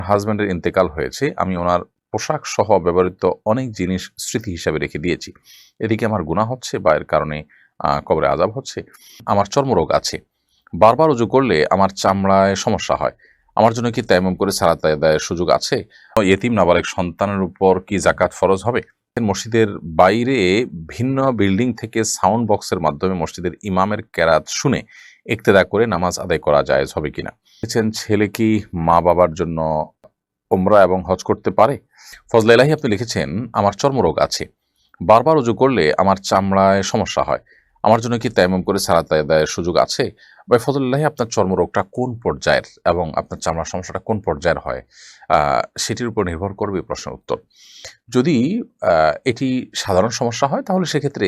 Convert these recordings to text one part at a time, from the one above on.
হাজব্যান্ডের ইন্তেকাল হয়েছে, আমি ওনার পোশাক সহ ব্যবহৃত অনেক জিনিস স্মৃতি হিসাবে রেখে দিয়েছি। এদিকে আমার গুনাহ হচ্ছে বা এর কারণে কবরে আযাব হচ্ছে। আমার চর্মরোগ আছে, বারবার ওযু করলে আমার চামড়ায় সমস্যা হয়। আমার জন্য কি তায়াম্মুম করে সালাত আদায়ের সুযোগ আছে? ইয়েতিম নাবালেগ সন্তানের উপর কি যাকাত ফরজ হবে? মসজিদের বাইরে ভিন্ন বিল্ডিং থেকে সাউন্ড বক্সের মাধ্যমে মসজিদের ইমামের কেরাত শুনে ইক্তেদা করে নামাজ আদায় করা জায়েজ হবে কিনা? ছেলে কি মা-বাবার জন্য উমরা এবং হজ করতে পারে? ফজলে ইলাহি আপনি লিখেছেন, আমার চর্মরোগ আছে, বারবার ওযু করলে আমার চামড়ায় সমস্যা হয়। আমার জন্য কি তায়াম্মুম করে সালাত আদায়ের সুযোগ আছে? ভাই ফজলে ইলাহি, আপনার চর্মরোগটা কোন পর্যায়ের এবং আপনার চামড়ার সমস্যাটা কোন পর্যায়ের হয়, সেটির উপর নির্ভর করবে প্রশ্নের উত্তর। যদি এটি সাধারণ সমস্যা হয় তাহলে সেক্ষেত্রে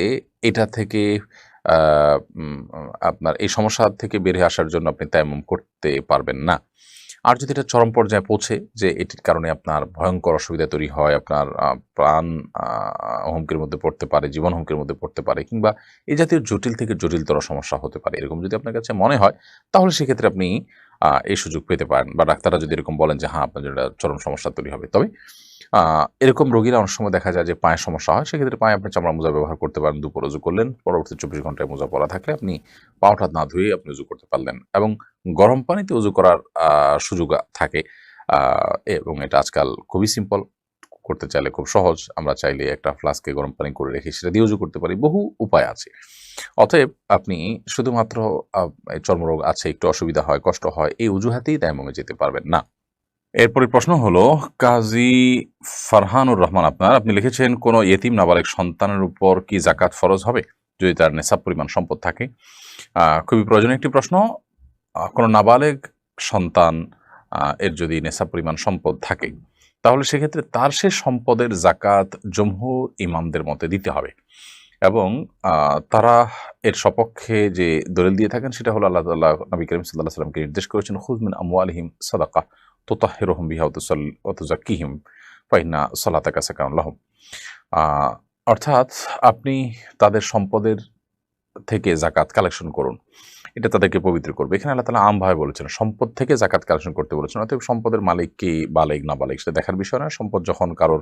এটা থেকে আ উম আপনার এই সমস্যা থেকে বের হয়ে আসার জন্য আপনি তায়াম্মুম করতে পারবেন না। আর যদি এটা চরম পর্যায়ে পৌঁছে যে এটির কারণে আপনার ভয়ঙ্কর অসুবিধা তৈরি হয়, আপনার প্রাণ আ হুমকির মধ্যে পড়তে পারে, জীবন হুমকির মধ্যে পড়তে পারে, কিংবা এই জাতীয় জটিল থেকে জটিলতর সমস্যা হতে পারে। এরকম যদি আপনার কাছে মনে হয় তাহলে সেক্ষেত্রে আপনি এই সুযোগ পেতে পারেন, বা ডাক্তাররা যদি এরকম বলেন যে হ্যাঁ, আপনার জন্য এটা চরম সমস্যা তৈরি হবে। তবে আ এরকম রোগীরা অনেক সময় দেখা যায় যে পায়ের সমস্যা হয়। সেক্ষেত্রে পায়ে আপনি চামড়ার মোজা ব্যবহার করতে পারেন। দুপুর ওযু করলেন, পরবর্তী ২৪ ঘন্টায় মোজা পরা থাকলে আপনি পা-টা না ধুয়েই আপনি ওযু করতে পারলেন। এবং গরম পানিতে ওযু করার সুযোগ থাকে, আ এবং এটা আজকাল খুবই সিম্পল। করতে চাইলে খুব সহজ। আমরা চাইলে একটা ফ্লাস্কে গরম পানি করে রেখে সেটা দিয়ে ওযু করতে পারি। বহু উপায় আছে। অতএব আপনি শুধুমাত্র এই চর্মরোগ আছে, একটু অসুবিধা হয়, কষ্ট হয়, এই অজুহাতেই তায়াম্মুমে যেতে পারবেন না। এরপরের প্রশ্ন হলো কাজী ফারহানুর রহমান আপনি লিখেছেন, কোনো ইয়েতিম নাবালেগ সন্তানের উপর কি যাকাত ফরজ হবে যদি তার নেসাব পরিমাণ সম্পদ থাকে? খুবই প্রয়োজনীয় একটি প্রশ্ন। কোনো নাবালেগ সন্তান এর যদি নেসাব পরিমাণ সম্পদ থাকে তাহলে সেক্ষেত্রে তার সে সম্পদের যাকাত জমহুর ইমামদের মতে দিতে হবে, এবং তারা এর সপক্ষে যে দলিল দিয়ে থাকেন সেটা হলো আল্লাহ তাআলা নবী করিম সাল্লাল্লাহু আলাইহি ওয়াসাল্লামকে নির্দেশ করেছেন, খুয মিন আমওয়ালিহিম সাদাকা তুতাহহিরুহুম বিহা ওয়া তুযাক্কিহিম ফাইন্না সালাতাকা সাকানুন লাহুম। অর্থাৎ আপনি তাদের সম্পদের থেকে যাকাত কালেকশন করুন, এটা তাদেরকে পবিত্র করবে। এখানে আল্লাহ তাআলা আমভাবে বলেছেন, সম্পদ থেকে যাকাত কালেকশন করতে বলেছেন। অতএব সম্পদের মালিক কি বালেগ না বালেগ সেটা দেখার বিষয় না। সম্পদ যখন কারোর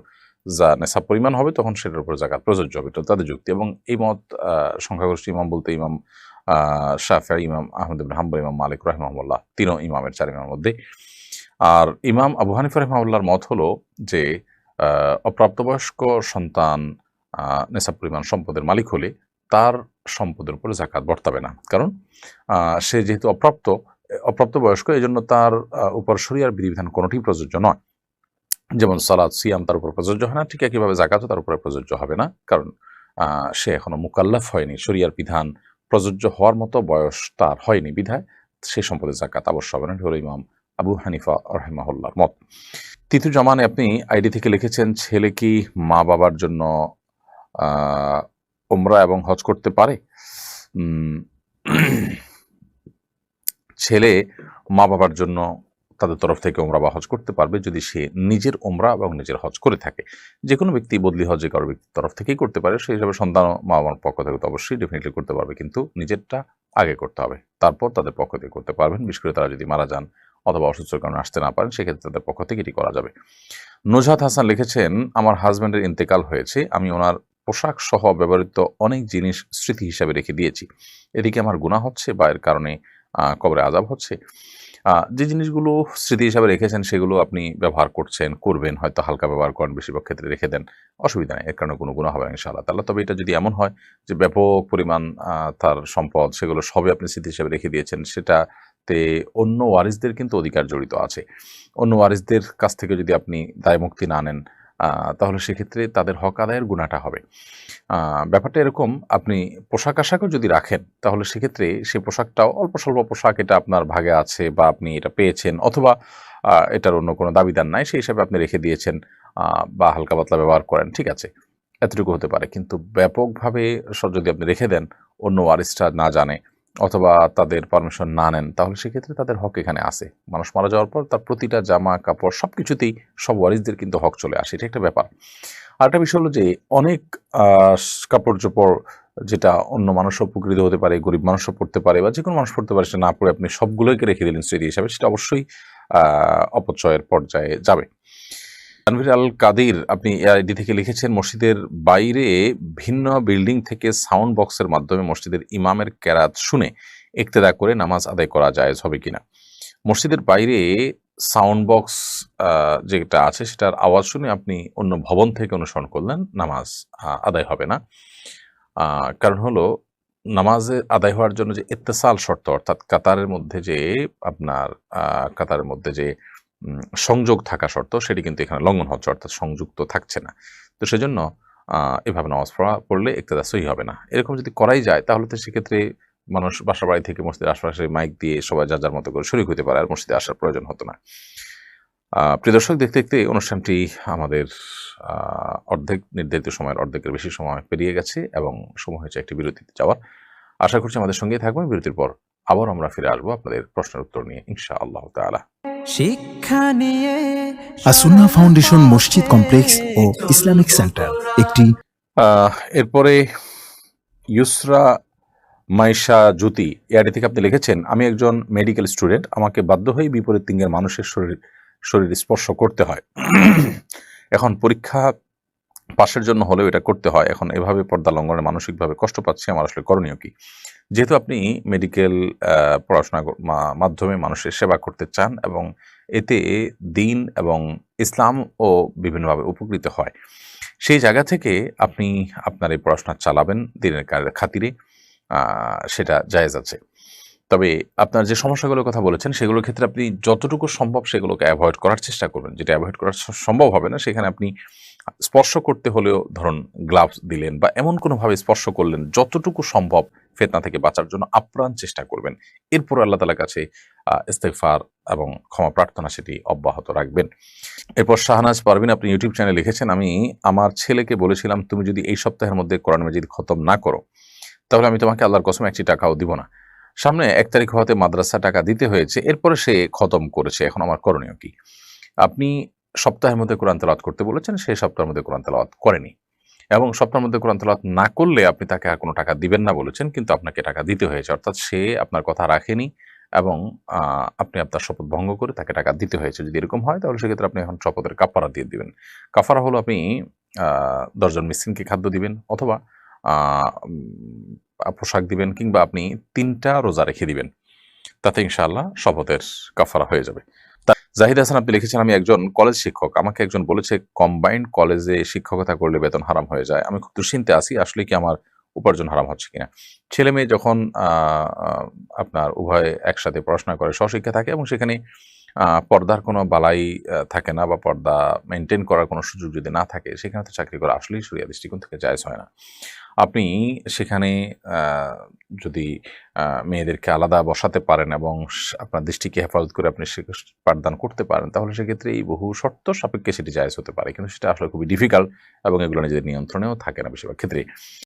নেসাব পরিমাণ হবে তখন সেটার উপর যাকাত প্রযোজ্য হবে। এটা তাদের যুক্তি, এবং এই মত সংখ্যাগরিষ্ঠ ইমাম বলতে ইমাম শাফিঈ, ইমাম আহমদ ইবনে হাম্বল, ইমাম মালিক রাহিমাহুল্লাহ, ৩ ইমামের ৪ ইমামের মধ্যে। আর ইমাম আবু হানিফা রাহিমাহুল্লাহর মত হলো যে অপ্রাপ্তবয়স্ক সন্তান নেসাব পরিমাণ সম্পদের মালিক হলে তার সম্পদের উপরে যাকাত বর্তাবে না। কারণ সে যেহেতু অপ্রাপ্তবয়স্ক, এজন্য তার উপর শরিয়ার বিধিবিধান কোনটিই প্রযোজ্য নয়। যেমন সালাত, সিয়াম তার উপর প্রযোজ্য হয় না, ঠিক একইভাবে যাকাতও তার উপরে প্রযোজ্য হবে না। কারণ সে এখনো মুকাল্লাফ হয়নি, শরিয়ার বিধান প্রযোজ্য হওয়ার মতো বয়স তার হয়নি, বিধায় সেই সম্পদের যাকাত অবশ্য হবে না। এটি হলো ইমাম আবু হানিফা রাহিমাহুল্লাহর মত। তৃতীয় জামানে আপনি আইডি থেকে লিখেছেন, ছেলে কি মা-বাবার জন্য উমরা এবং হজ করতে পারে? ছেলে মা-বাবার জন্য তাদের তরফ থেকে উমরা বা হজ করতে পারবে যদি সে নিজের উমরা এবং নিজের হজ করে থাকে। যেকোনো ব্যক্তি বদলি হজ যে কারো ব্যক্তির তরফ থেকেই করতে পারে, সেই হিসাবে সন্তানও মা-বাবার পক্ষ থেকে তো অবশ্যই ডেফিনিটলি করতে পারবে, কিন্তু নিজেরটা আগে করতে হবে, তারপর তাদের পক্ষ থেকে করতে পারবেন। বিশেষ করে তারা যদি মারা যান অথবা অসুস্থতার কারণে আসতে না পারেন, সেক্ষেত্রে তাদের পক্ষ থেকে এটি করা যাবে। নুজহাত হাসান লিখেছেন, আমার হাজব্যান্ডের ইন্তেকাল হয়েছে, আমি ওনার পোশাক সহ ব্যবহৃত অনেক জিনিস স্মৃতি হিসাবে রেখে দিয়েছি। এদিকে আমার গুনাহ হচ্ছে বা এর কারণে কবরে আযাব হচ্ছে। যে জিনিসগুলো স্মৃতি হিসাবে রেখেছেন সেগুলো আপনি ব্যবহার করবেন, হয়তো হালকা ব্যবহার করেন, বেশিরভাগ ক্ষেত্রে রেখে দেন, অসুবিধা নেই, এর কারণে কোনো গুনাহ হবে না ইনশাআল্লাহ তাআলা। তবে এটা যদি এমন হয় যে ব্যাপক পরিমাণ তার সম্পদ, সেগুলো সবই আপনি স্মৃতি হিসাবে রেখে দিয়েছেন, সেটাতে অন্য ওয়ারিসদের কিন্তু অধিকার জড়িত আছে। অন্য ওয়ারিসদের কাছ থেকে যদি আপনি দায়মুক্তি না নেন তাহলে সেক্ষেত্রে তাদের হক আদায়ের গুনাহটা হবে। ব্যাপারটা এরকম, আপনি পোশাক-আশাকও যদি রাখেন তাহলে সেক্ষেত্রে সেই পোশাকটাও অল্প-স্বল্প পোশাক, এটা আপনার ভাগে আছে বা আপনি এটা পেয়েছেন, অথবা এটার অন্য কোনো দাবিদার নাই, সেই হিসাবে আপনি রেখে দিয়েছেন, বা হালকা পাতলা ব্যবহার করেন, ঠিক আছে, এতটুকু হতে পারে। কিন্তু ব্যাপকভাবে যদি আপনি রেখে দেন, অন্য ওয়ারিসরা না জানে অথবা তাদের পারমিশন না নেন, তাহলে সেক্ষেত্রে তাদের হক এখানে আছে। মানুষ মারা যাওয়ার পর তার প্রতিটা জামা কাপড় সবকিছুতেই সব ওয়ারিসদের কিন্তু হক চলে আসে, এটা একটা ব্যাপার। আরেকটা বিষয় হলো যে অনেক কাপড়-চোপড় যেটা অন্য মানুষও উপকৃত হতে পারে, গরিব মানুষও পড়তে পারে বা যেকোনো মানুষ পড়তে পারে, সেটা না পড়ে আপনি সবগুলোকে রেখে দিলেন স্মৃতি হিসাবে, সেটা অবশ্যই অপচয়ের পর্যায়ে যাবে। তানভীর আল কাদির আপনি এআইডি থেকে লিখেছেন, মসজিদের বাইরে ভিন্ন বিল্ডিং থেকে সাউন্ড বক্সের মাধ্যমে মসজিদের ইমামের কেরাত শুনে ইক্তেদা করে নামাজ আদায় করা জায়েজ হবে কিনা। মসজিদের বাইরে সাউন্ড বক্স যেটা আছে সেটার আওয়াজ শুনে আপনি অন্য ভবন থেকে অনুসরণ করলেন, নামাজ আদায় হবে না। কারণ হলো নামাজে আদায় হওয়ার জন্য যে ইত্তেসাল শর্ত, অর্থাৎ কাতারের মধ্যে যে আপনার কাতারের মধ্যে যে সংযোগ থাকা শর্ত, সেটি কিন্তু এখানে লঙ্ঘন হচ্ছে, অর্থাৎ সংযুক্ত থাকছে না। তো সেজন্য এভাবে নামাজ পড়লে ইক্তেদা সহি হবে না। এরকম যদি করাই যায় তাহলে তো সেক্ষেত্রে মানুষ বাসা বাড়ি থেকে মসজিদের আশপাশে মাইক দিয়ে সবাই যার যার মতো করে শরীক হতে পারে, আর মসজিদে আসার প্রয়োজন হতো না। প্রিয় দর্শক, দেখতে দেখতে অনুষ্ঠানটি আমাদের নির্ধারিত সময়ের অর্ধেকের বেশি সময় পেরিয়ে গেছে এবং সময় হয়েছে একটি বিরতিতে যাওয়ার। আশা করছি আমাদের সঙ্গেই থাকবেন। বিরতির পর আবার আমরা ফিরে আসবো আপনাদের প্রশ্নের উত্তর নিয়ে ইনশাআল্লাহ তাআলা। শিক্ষা নিয়ে আসুন্নাহ ফাউন্ডেশন মসজিদ কমপ্লেক্স ও ইসলামিক সেন্টার একটি। এরপরে ইউসরা মাইশা জ্যোতি এআইডি থেকে আপনি লিখেছেন, আমি একজন মেডিকেল স্টুডেন্ট, আমাকে বাধ্য হয়ে বিপরীত লিঙ্গের মানুষের শরীর স্পর্শ করতে হয়। এখন পরীক্ষা পাশের জন্য হলেও এটা করতে হয়। এখন এভাবে পর্দা লঙ্ঘনে মানসিকভাবে কষ্ট পাচ্ছি, আমার আসলে করণীয় কি? যেহেতু আপনি মেডিকেল পড়াশোনার মাধ্যমে মানুষের সেবা করতে চান এবং এতে দিন এবং ইসলাম ও বিভিন্নভাবে উপকৃত হয়, সেই জায়গা থেকে আপনি আপনার এই পড়াশোনা চালাবেন দিনের খাতিরে, সেটা জায়েজ আছে। তবে আপনার যে সমস্যাগুলোর কথা বলেছেন সেগুলোর ক্ষেত্রে আপনি যতটুকু সম্ভব সেগুলোকে অ্যাভয়েড করার চেষ্টা করবেন। যেটা অ্যাভয়েড করা সম্ভব হবে না সেখানে আপনি স্পর্শ করতে হলেও ধরুন গ্লাভস দিলেন বা এমন কোনোভাবে স্পর্শ করলেন, যতটুকু সম্ভব ফিতনা থেকে বাঁচার জন্য আপ্রাণ চেষ্টা করবেন। এরপর আল্লাহ তাআলার কাছে ইস্তেগফার এবং ক্ষমা প্রার্থনা সেটি অব্যাহত রাখবেন। এরপর শাহনাজ পারভিন আপনি ইউটিউব চ্যানেলে লিখেছেন, আমি আমার ছেলেকে বলেছিলাম তুমি যদি এই সপ্তাহের মধ্যে কোরআন মাজিদ খতম না করো তাহলে আমি তোমাকে আল্লাহর কসম একটি টাকাও দিব না। সামনে 1 তারিখ হতে মাদ্রাসা টাকা দিতে হয়েছে, এরপরে সে খতম করেছে, এখন আমার করণীয় কি? আপনি সপ্তাহের মধ্যে কোরআন তেলাওয়াত করতে বলেছেন, সেই সপ্তাহের মধ্যে কোরআন তেলাওয়াত করেনি এবং সপ্তাহের মধ্যে কোরআন তেলাওয়াত না করলে আপনি তাকে আর কোনো টাকা দিবেন না বলেছেন, কিন্তু আপনাকে টাকা দিতে হয়েছে, অর্থাৎ সে আপনার কথা রাখেনি এবং আপনি আপনার শপথ ভঙ্গ করে তাকে টাকা দিতে হয়েছে। যদি এরকম হয় তাহলে সেক্ষেত্রে আপনি এখন শপথের কাফারা দিয়ে দিবেন। কাফারা হলো আপনি 10 জন মিসকিনকে খাদ্য দিবেন, অথবা পোশাক দিবেন, কিংবা আপনি 3টা রোজা রেখে দিবেন। তাতে ইনশাআল্লাহ শপথের কাফারা হয়ে যাবে। জাহিদ হাসান আপনি লিখেছেন, আমি একজন কলেজ শিক্ষক, আমাকে একজন বলেছে কম্বাইন্ড কলেজে শিক্ষকতা করলে বেতন হারাম হয়ে যায়। আমি খুব দুশ্চিন্তে আছি, আসলে কি আমার উপার্জন হারাম হচ্ছে কিনা? ছেলে মেয়ে যখন আপনার উভয় একসাথে পড়াশোনা করে, স্বশিক্ষা থাকে এবং সেখানে পর্দার কোনো বালাই থাকে না বা পর্দা মেনটেন করার কোনো সুযোগ যদি না থাকে, সেখানে তো চাকরি করা আসলেই শরিয়া দৃষ্টিকোণ থেকে জায়েজ হয় না। আপনি সেখানে যদি মেয়েদেরকে আলাদা বসাতে পারেন এবং আপনার দৃষ্টিকে হেফাজত করে আপনি পাঠদান করতে পারেন, তাহলে সেক্ষেত্রে এই বহু শর্ত সাপেক্ষে সেটি জায়েজ হতে পারে, কিন্তু সেটা আসলে খুবই ডিফিকাল্ট এবং এগুলো নিজেদের নিয়ন্ত্রণেও থাকে না বেশিরভাগ ক্ষেত্রে।